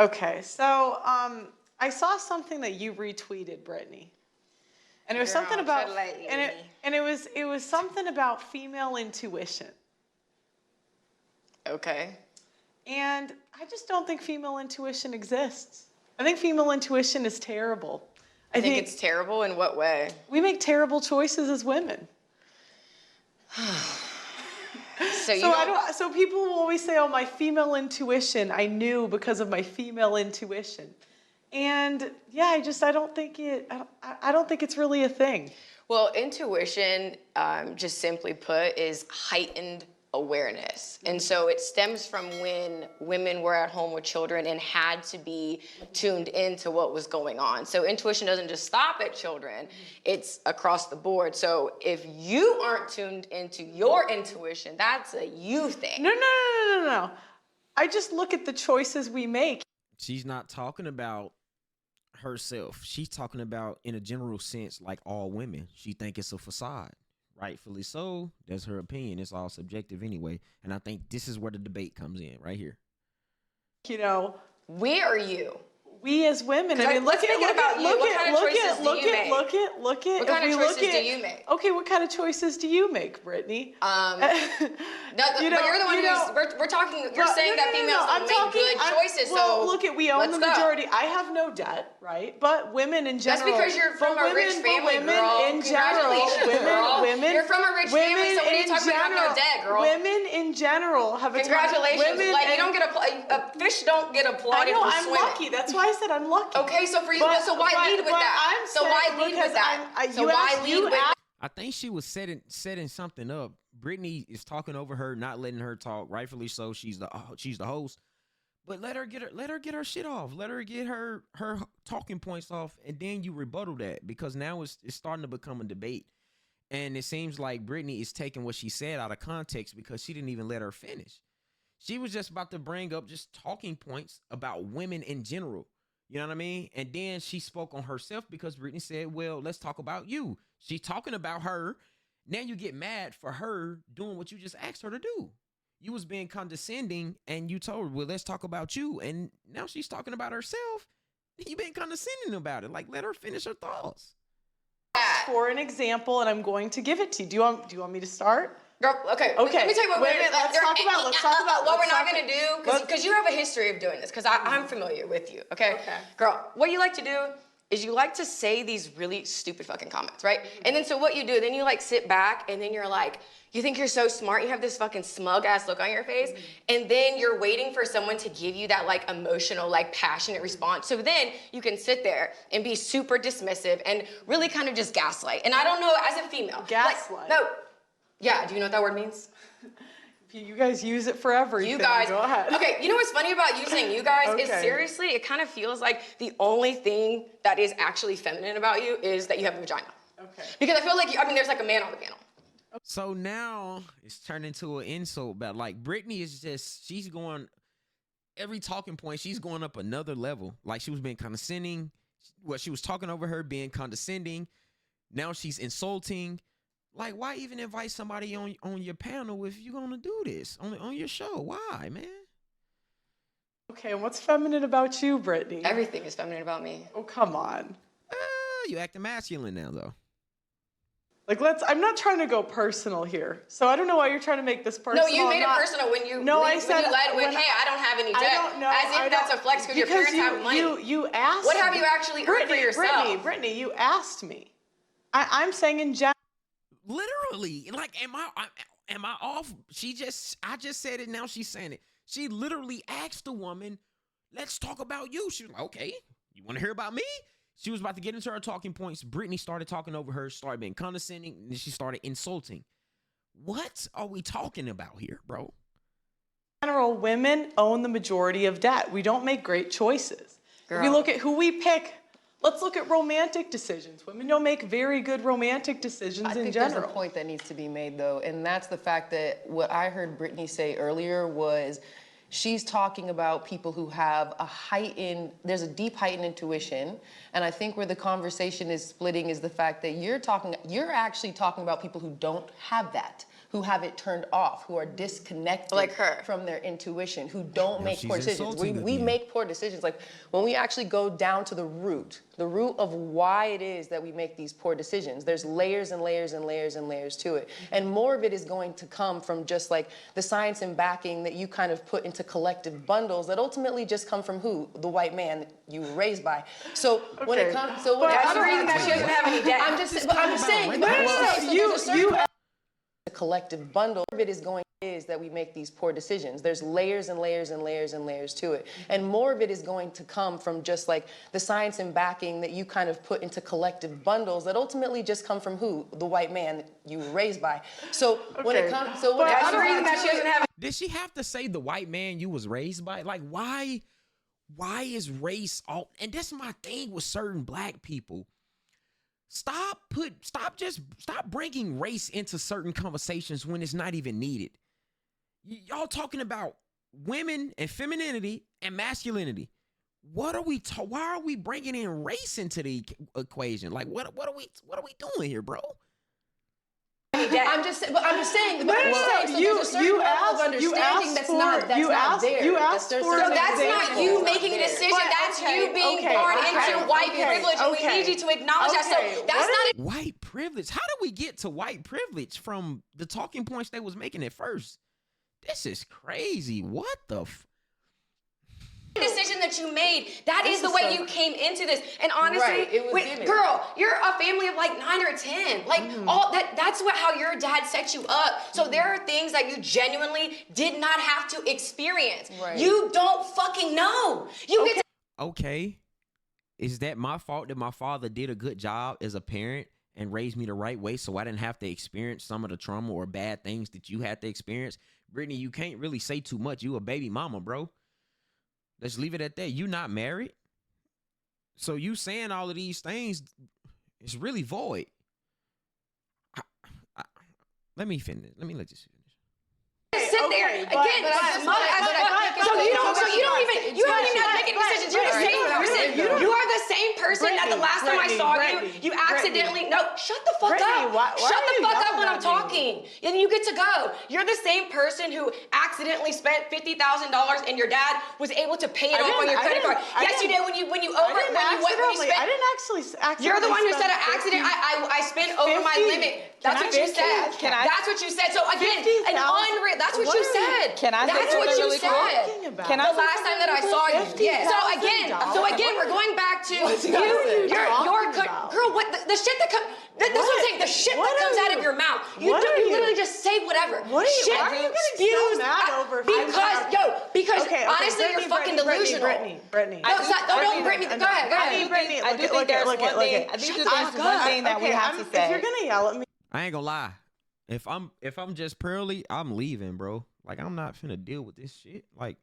Okay, so I saw something that you retweeted, Brittany, and it was Girl, something about tread lightly with me. it was something about female intuition, Okay. and I just don't think female intuition exists. I think female intuition is terrible. I think it's terrible in what way? We make terrible choices as women. So people will always say, "Oh, my female intuition, I knew because of my female intuition," and yeah, I don't think it's really a thing. Well, intuition, just simply put, is heightened awareness. And so it stems from when women were at home with children and had to be tuned into what was going on. So intuition doesn't just stop at children, it's across the board. So if you aren't tuned into your intuition, that's a you thing. No. I just look at the choices we make. She's not talking about herself. She's talking about, in a general sense, like all women. She think it's a facade. Rightfully so. That's her opinion. It's all subjective anyway. And I think this is where the debate comes in, right here. You know, We or you? We as women. I mean, What kind of choices do you make? Okay, what kind of choices do you make, Brittany? But you're the one we're talking. You're saying that females don't make good choices. Well, so look, we own the majority. I have no debt, right? But women in general. That's because you're from a rich family, girl. Congratulations, girl. You're from a rich family, so when you talk about have no debt, girl. Women in general have a congratulations. Like you don't get a fish don't get applauded for swimming. I'm lucky. That's why I said I'm lucky. Okay, so for you, so why lead with that? So why lead with that? So why lead with that? I think she was setting something up. Brittany is talking over her, not letting her talk. Rightfully so. She's the host. But let her get her shit off. Let her get her talking points off, and then you rebuttal that, because now it's starting to become a debate. And it seems like Brittany is taking what she said out of context because she didn't even let her finish. She was just about to bring up just talking points about women in general. You know what I mean? And then she spoke on herself because Brittany said, well, let's talk about you. She's talking about her. Now you get mad for her doing what you just asked her to do. You was being condescending and you told her, well, let's talk about you. And now she's talking about herself. You been condescending about it. Like, let her finish her thoughts. For an example, and I'm going to give it to you. Do you want me to start? Girl, okay. Let me tell you what let's talk about what we're not gonna do, because you have a history of doing this, because I'm familiar with you, okay? Girl, what you like to do is you like to say these really stupid fucking comments, right? And then so what you do, then you like sit back and then you're like, you think you're so smart, you have this fucking smug ass look on your face, and then you're waiting for someone to give you that like emotional, like passionate response. So then you can sit there and be super dismissive and really kind of just gaslight. And I don't know, as a female. Gaslight? No. Yeah, do you know what that word means? You guys use it for everything. You guys. Go ahead. Okay, you know what's funny about using you guys is seriously, it kind of feels like the only thing that is actually feminine about you is that you have a vagina. Okay. Because I feel like, there's like a man on the panel. So now it's turned into an insult, but like Brittany is just, she's going, every talking point, she's going up another level. Like she was being condescending. She was talking over her, being condescending. Now she's insulting. Like, why even invite somebody on your panel if you're going to do this on your show? Why, man? Okay, and what's feminine about you, Brittany? Everything is feminine about me. Oh, come on. You acting masculine now, though. Like, I'm not trying to go personal here. So I don't know why you're trying to make this personal. No, you made it personal when you led with, hey, I don't have any debt. As if that's a flex because your parents have money. You asked What have you actually earned for yourself? Brittany, you asked me. I'm saying in general. Literally, like, am I off? I just said it. Now she's saying it. She literally asked the woman, "Let's talk about you." She was like, "Okay, you want to hear about me?" She was about to get into her talking points. Brittany started talking over her, started being condescending, and then she started insulting. What are we talking about here, bro? In general, women own the majority of debt. We don't make great choices. If we look at who we pick. Let's look at romantic decisions. Women don't make very good romantic decisions in general. I think there's a point that needs to be made, though, and that's the fact that what I heard Brittany say earlier was she's talking about people who have there's a deep heightened intuition, and I think where the conversation is splitting is the fact that you're actually talking about people who don't have that, who have it turned off, who are disconnected Like her. from their intuition, who don't make she's poor decisions. insulting We again. make poor decisions. Like when we actually go down to the root of why it is that we make these poor decisions, there's layers and layers and layers and layers to it. And more of it is going to come from just like the science and backing that you kind of put into collective bundles that ultimately just come from who? The white man that you were raised by. So when it comes, so when it That's comes the reason that she doesn't have any debt. I'm just saying, the collective bundle of it is going is that we make these poor decisions. There's layers and layers and layers and layers to it. And more of it is going to come from just like the science and backing that you kind of put into collective bundles that ultimately just come from who? The white man that you were raised by. So when it comes, That's the reason that she doesn't have. Did she have to say the white man you was raised by? Like, why is race all? And that's my thing with certain black people. Stop bringing race into certain conversations when it's not even needed. Y'all talking about women and femininity and masculinity. Why are we bringing in race into the equation? Like, what are we doing here, bro? I'm just saying. You asked So that's not you making a decision. That's you being born into white privilege, and we need you to acknowledge that. So that's not White privilege. How did we get to white privilege from the talking points they was making at first? This is crazy. What the? decision that you made. That is the way you came into this. And honestly, Right, girl, you're a family of like 9 or 10. Like all that's how your dad set you up. So there are things that you genuinely did not have to experience. Right. You don't fucking know. You get to Okay. Is that my fault that my father did a good job as a parent and raised me the right way so I didn't have to experience some of the trauma or bad things that you had to experience? Brittany, you can't really say too much. You a baby mama, bro. Let's leave it at that. You not married. So you saying all of these things is really void. Let me finish. Let me let you finish. sit there again, smug as fuck. So you don't even have to make any decisions. You're the same person. You are the same person that the last time I saw you accidentally. No, shut the fuck up. Shut the fuck up when I'm talking. And you get to go. You're the same person who accidentally spent $50,000 and your dad was able to pay it off on your credit card. Yes, you did when you spent. I didn't actually accidentally. You're the one who said an accident. I spent over my limit. That's what you said. That's what you said. So again, an unreal. That's what you said. Can I That's what you said. Can The last time that I saw you. Yeah. So again, we're going back to you. Girl. What the shit that comes? That's what I'm saying. The shit that comes out of your mouth. You literally just say whatever. Why are you getting so mad over? Because honestly, you're fucking delusional. Brittany. Don't Brittany. Go ahead. I do think there's one thing that we have to say. If you're gonna yell at me. I ain't gonna lie. If I'm just Pearly, I'm leaving, bro. Like, I'm not finna deal with this shit. Like,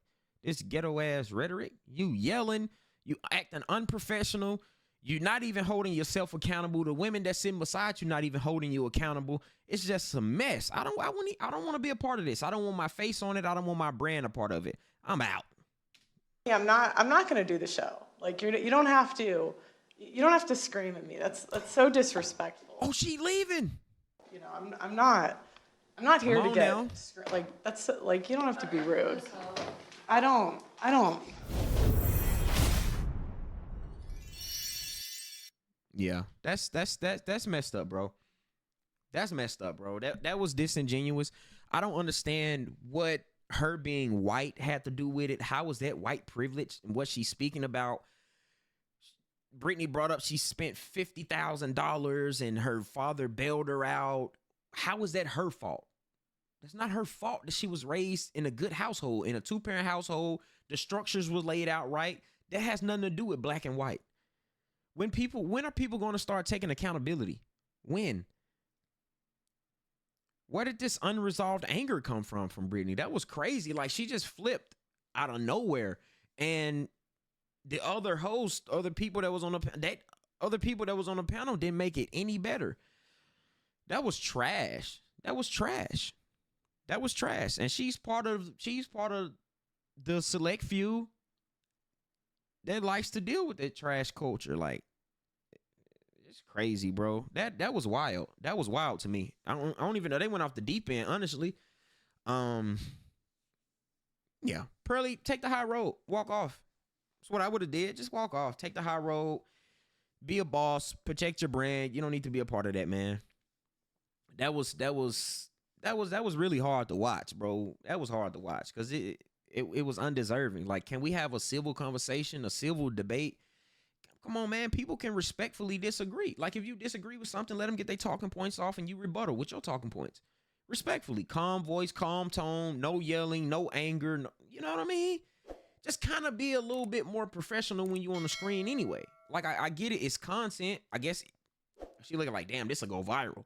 this ghetto ass rhetoric. You yelling, you acting unprofessional. You're not even holding yourself accountable. The women that sitting beside you not even holding you accountable. It's just a mess. I don't want to be a part of this. I don't want my face on it. I don't want my brand a part of it. I'm out. I'm not gonna do the show. Like, you don't have to scream at me. That's so disrespectful. Oh, she leaving. You know, I'm not here to get now. like that's like you don't have to be rude. I don't. Yeah, that's messed up, bro. That's messed up, bro. That was disingenuous. I don't understand what her being white had to do with it. How was that white privilege and what she's speaking about? Brittany brought up she spent $50,000 and her father bailed her out. How is that her fault? That's not her fault that she was raised in a good household, in a 2-parent household. The structures were laid out right. That has nothing to do with black and white. When are people going to start taking accountability? When? Where did this unresolved anger come from Brittany? That was crazy. Like, she just flipped out of nowhere. And the other host, other people that was on the panel didn't make it any better. That was trash. And she's part of the select few that likes to deal with that trash culture. Like, It's crazy, bro. That was wild. That was wild to me. I don't even know they went off the deep end, honestly. Yeah. Pearly, take the high road. Walk off. That's what I would have did. Just walk off. Take the high road. Be a boss. Protect your brand. You don't need to be a part of that, man. That was really hard to watch, bro. That was hard to watch because it was undeserving. Like, can we have a civil conversation, a civil debate? Come on, man. People can respectfully disagree. Like, if you disagree with something, let them get their talking points off and you rebuttal with your talking points. Respectfully. Calm voice, calm tone, no yelling, no anger. No, you know what I mean? Just kind of be a little bit more professional when you're on the screen anyway. Like, I get it. It's content. I guess she looking like, damn, this will go viral.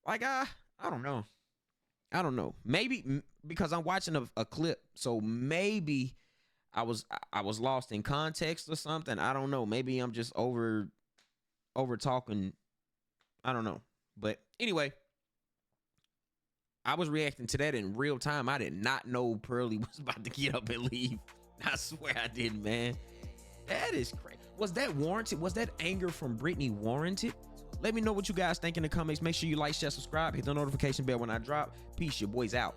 Like, I don't know. I don't know. Maybe because I'm watching a clip, so maybe I was lost in context or something. I don't know. Maybe I'm just over talking. I don't know. But anyway, I was reacting to that in real time. I did not know Pearly was about to get up and leave. I swear I didn't, man. That is crazy. Was that warranted? Was that anger from Brittany warranted? Let me know what you guys think in the comments. Make sure you like, share, subscribe, hit the notification bell when I drop. Peace, your boys out.